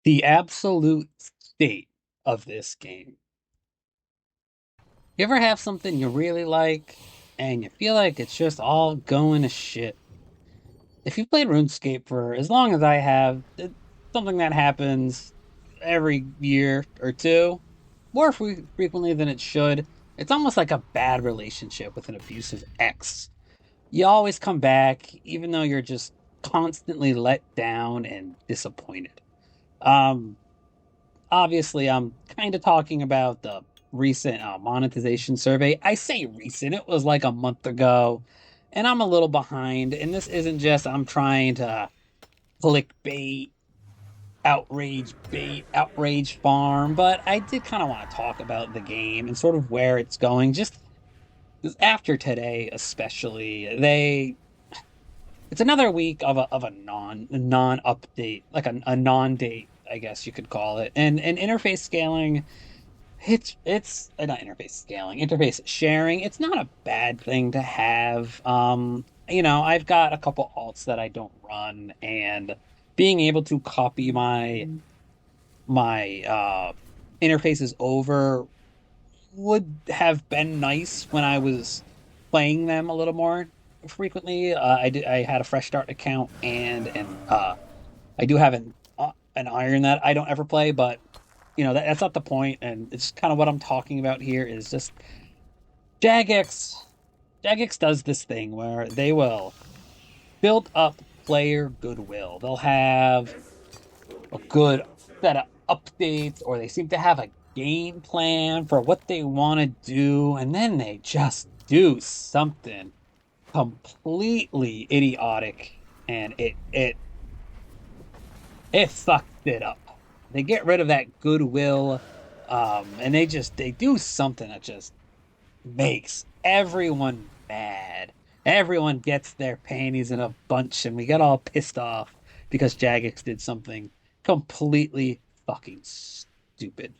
The absolute state of this game. You ever have something you really like and you feel like it's just all going to shit? If you've played RuneScape for as long as I have, it's something that happens every year or two, more frequently than it should. It's almost like a bad relationship with an abusive ex. You always come back, even though you're just constantly let down and disappointed. Um, Obviously, I'm kind of talking about the recent monetization survey. I say recent, it was like a month ago, and I'm a little behind. And this isn't just I'm trying to clickbait, outrage bait, outrage farm, but I did kind of want to talk about the game and sort of where it's going. Just 'cause after today, especially, it's another week of a non update, like a non date, I guess you could call it, and interface scaling. It's not interface scaling, interface sharing. It's not a bad thing to have. I've got a couple alts that I don't run, and being able to copy my interfaces over would have been nice when I was playing them a little more frequently. I had a fresh start account and I do have an iron that I don't ever play, but that's not the point, and it's kind of what I'm talking about here is just Jagex. Jagex does this thing where they will build up player goodwill. They'll have a good set of updates, or they seem to have a game plan for what they want to do, and then they just do something completely idiotic, and it fucks it up. They get rid of that goodwill, and they do something that just makes everyone mad. Everyone gets their panties in a bunch, and we get all pissed off because Jagex did something completely fucking stupid.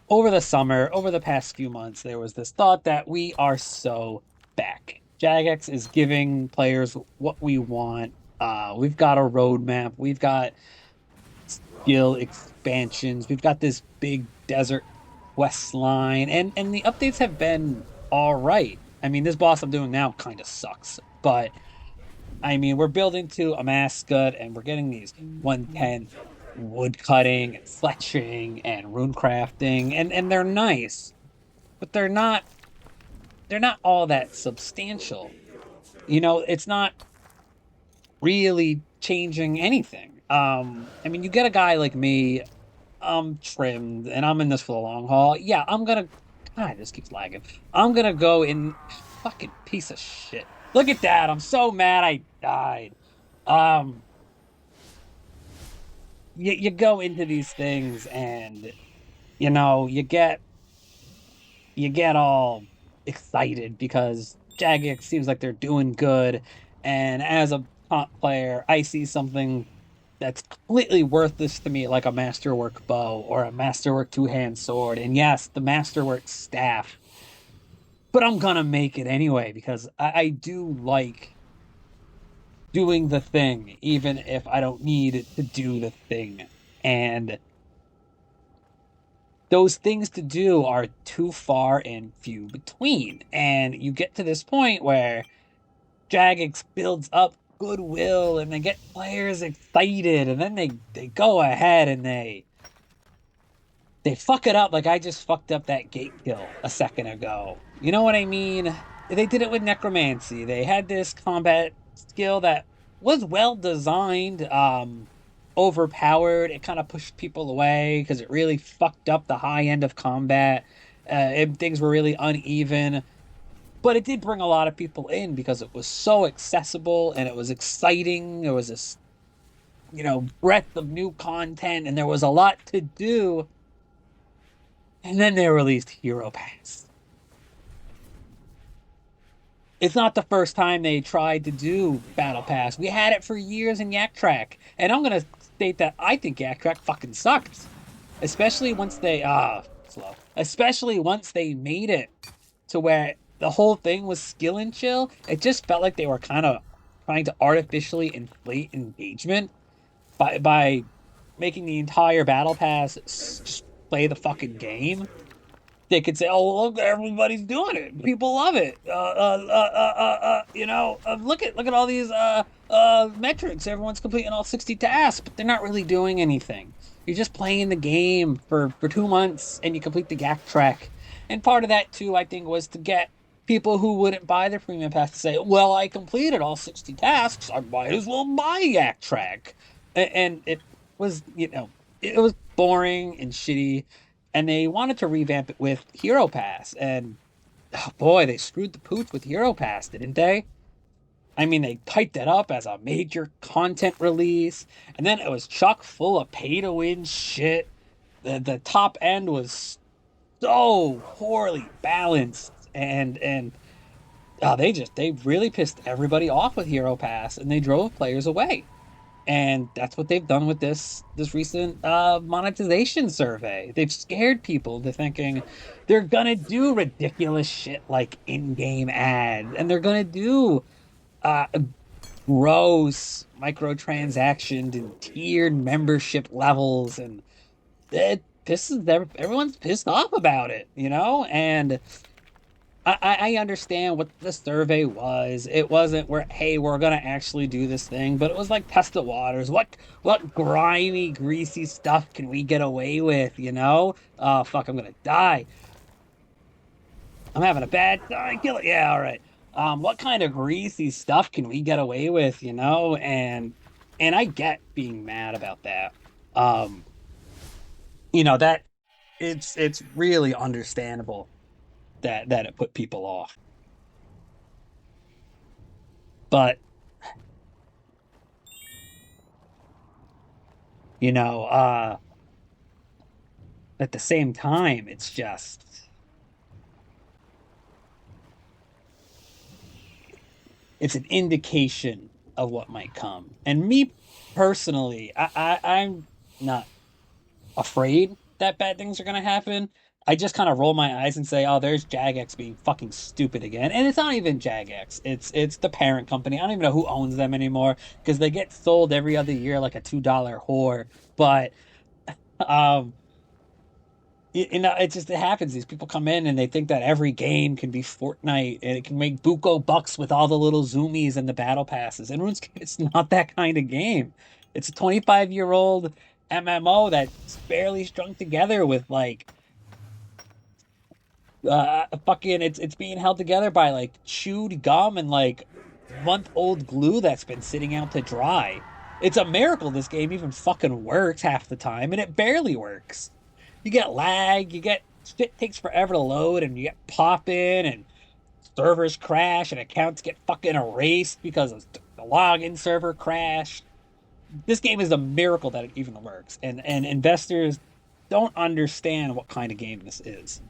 Over the summer, over the past few months, there was this thought that we are so back. Jagex is giving players what we want. We've got a roadmap. We've got skill expansions. We've got this big desert quest line, and the updates have been all right. I mean, this boss I'm doing now kind of sucks, but I mean, we're building to a mascot, and we're getting these 110 wood cutting and fletching and rune crafting, and they're nice, but they're not all that substantial. It's not really changing anything. I mean, you get a guy like me, I'm trimmed and I'm in this for the long haul. Yeah, God, this keeps lagging. I'm gonna go in fucking piece of shit. Look at that. I'm so mad I died. Um, you go into these things and you get all excited because Jagex seems like they're doing good. And as a top player, I see something that's completely worthless to me, like a masterwork bow or a masterwork two-hand sword. And yes, the masterwork staff, but I'm gonna make it anyway because I do like doing the thing, even if I don't need to do the thing. And those things to do are too far and few between. And you get to this point where Jagex builds up goodwill and they get players excited, and then they go ahead and they fuck it up like I just fucked up that gate kill a second ago. You know what I mean? They did it with necromancy. They had this combat skill that was well designed, overpowered. It kind of pushed people away because it really fucked up the high end of combat. And things were really uneven, but it did bring a lot of people in because it was so accessible and it was exciting. There was this, breadth of new content, and there was a lot to do. And then they released Hero Pass. It's not the first time they tried to do Battle Pass. We had it for years in Yak Track. And I'm gonna state that I think Yak Track fucking sucks. Especially once they slow. Especially once they made it to where the whole thing was skill and chill. It just felt like they were kind of trying to artificially inflate engagement. by making the entire battle pass just play the fucking game. They could say, "Oh, look, everybody's doing it. People love it. Look at all these metrics. Everyone's completing all 60 tasks, but they're not really doing anything. You're just playing the game for 2 months, and you complete the Yak track. And part of that too, I think, was to get people who wouldn't buy the premium pass to say, "Well, I completed all 60 tasks. I might as well buy Yak track." And it was, it was boring and shitty, and they wanted to revamp it with Hero Pass. And oh boy, they screwed the pooch with Hero Pass, didn't they? I mean, they typed it up as a major content release, and then it was chock full of pay to win shit. The top end was so poorly balanced, and they really pissed everybody off with Hero Pass, and they drove players away. And that's what they've done with this recent monetization survey. They've scared people into thinking they're gonna do ridiculous shit like in-game ads, and they're gonna do uh gross microtransactions and tiered membership levels, and it pisses everyone's pissed off about it. And I understand what the survey was. It wasn't where, hey, we're gonna actually do this thing, but it was like test the waters. What grimy, greasy stuff can we get away with? Oh fuck, I'm gonna die. I'm having a bad time. Kill it. Yeah, all right. What kind of greasy stuff can we get away with? And I get being mad about that. Um, that it's really understandable that it put people off. But you know, at the same time, it's an indication of what might come. And me personally, I'm not afraid that bad things are going to happen. I just kind of roll my eyes and say, "Oh, there's Jagex being fucking stupid again." And it's not even Jagex; it's the parent company. I don't even know who owns them anymore because they get sold every other year like a $2 whore. But um, it happens. These people come in and they think that every game can be Fortnite and it can make buco bucks with all the little zoomies and the battle passes. And RuneScape, it's not that kind of game. It's a 25-year-old MMO that's barely strung together with like fucking it's being held together by like chewed gum and like month-old glue that's been sitting out to dry. It's a miracle this game even fucking works half the time, and it barely works. You get lag, you get shit takes forever to load, and you get pop in, and servers crash, and accounts get fucking erased because of the login server crashed. This game is a miracle that it even works, and investors don't understand what kind of game this is,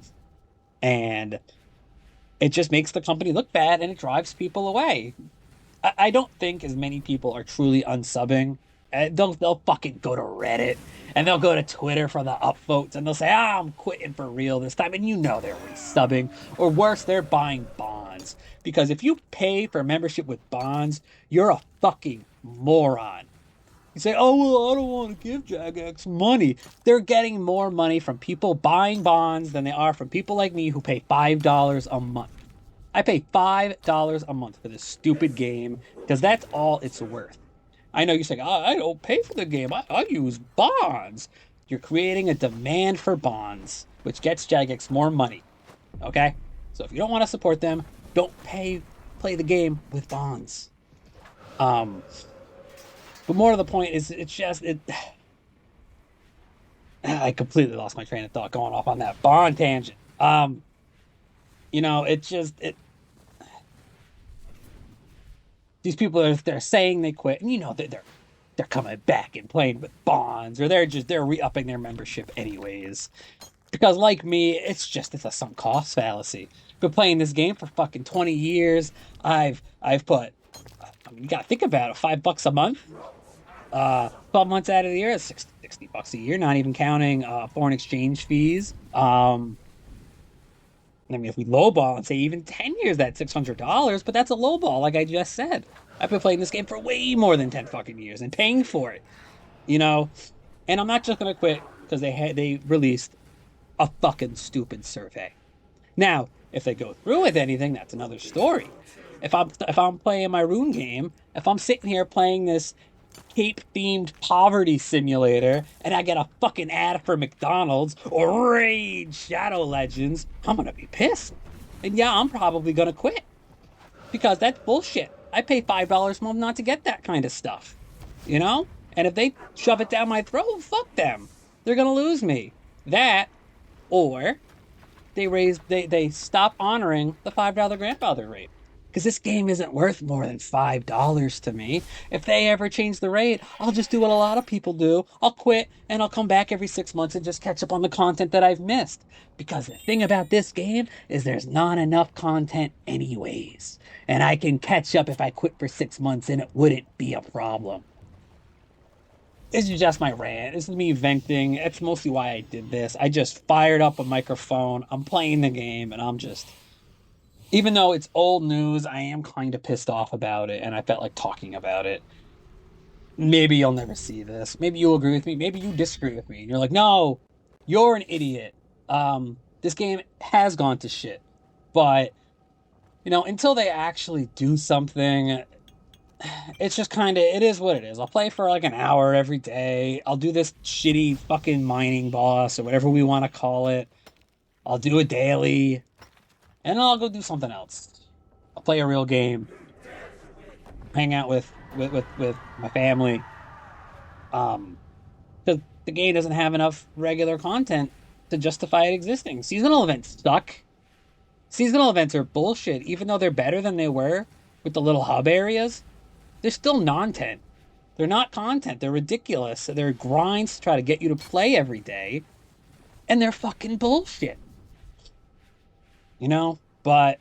and it just makes the company look bad, and it drives people away. I don't think as many people are truly unsubbing. They'll fucking go to Reddit and they'll go to Twitter for the upvotes and they'll say, I'm quitting for real this time. And they're resubbing. Or worse, they're buying bonds. Because if you pay for membership with bonds, you're a fucking moron. You say, oh, well, I don't want to give Jagex money. They're getting more money from people buying bonds than they are from people like me who pay $5 a month. I pay $5 a month for this stupid game because that's all it's worth. I know you're saying, I don't pay for the game. I use bonds. You're creating a demand for bonds, which gets Jagex more money. Okay? So if you don't want to support them, don't play the game with bonds. Um, but more to the point is it's just it I completely lost my train of thought going off on that bond tangent. It's just it these people they're saying they quit, and they're coming back and playing with bonds, or they're re-upping their membership anyways. Because like me, it's a sunk cost fallacy. Been playing this game for fucking 20 years. I've put I mean, you gotta think about it, $5 a month. 12 months out of the year, it's $60 a year, not even counting foreign exchange fees. I mean, if we lowball and say even 10 years, that's $600, but that's a lowball, like I just said. I've been playing this game for way more than 10 fucking years and paying for it. you know? And I'm not just gonna quit because they released a fucking stupid survey. Now, if they go through with anything, that's another story. If I'm playing my rune game, if I'm sitting here playing this Cape themed poverty simulator and I get a fucking ad for McDonald's or Raid Shadow Legends, I'm gonna be pissed. And yeah, I'm probably gonna quit because that's bullshit. I pay $5 a month not to get that kind of stuff, you know? And if they shove it down my throat, fuck them. They're gonna lose me. That or they stop honoring the $5 grandfather rate. Because this game isn't worth more than $5 to me. If they ever change the rate, I'll just do what a lot of people do. I'll quit and I'll come back every 6 months and just catch up on the content that I've missed. Because the thing about this game is there's not enough content anyways. And I can catch up if I quit for 6 months and it wouldn't be a problem. This is just my rant. This is me venting. That's mostly why I did this. I just fired up a microphone. I'm playing the game and I'm just, even though it's old news, I am kind of pissed off about it and I felt like talking about it. Maybe you'll never see this. Maybe you'll agree with me. Maybe you disagree with me. And you're like, no, you're an idiot. This game has gone to shit. But, until they actually do something, it's just kind of, it is what it is. I'll play for like an hour every day. I'll do this shitty fucking mining boss or whatever we want to call it. I'll do it daily, and then I'll go do something else. I'll play a real game, hang out with my family. Um, because the game doesn't have enough regular content to justify it existing. Seasonal events suck. Seasonal events are bullshit, even though they're better than they were with the little hub areas. They're still non-content. They're not content. They're ridiculous. They're grinds to try to get you to play every day, and they're fucking bullshit. But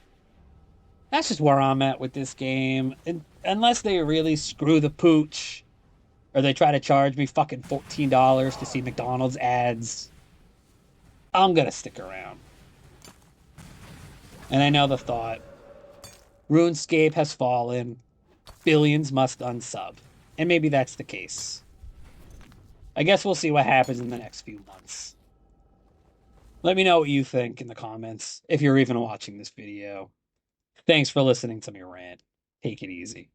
that's just where I'm at with this game. And unless they really screw the pooch or they try to charge me fucking $14 to see McDonald's ads, I'm gonna stick around. And I know the thought, RuneScape has fallen, billions must unsub. And maybe that's the case. I guess we'll see what happens in the next few months. Let me know what you think in the comments if you're even watching this video. Thanks for listening to me rant. Take it easy.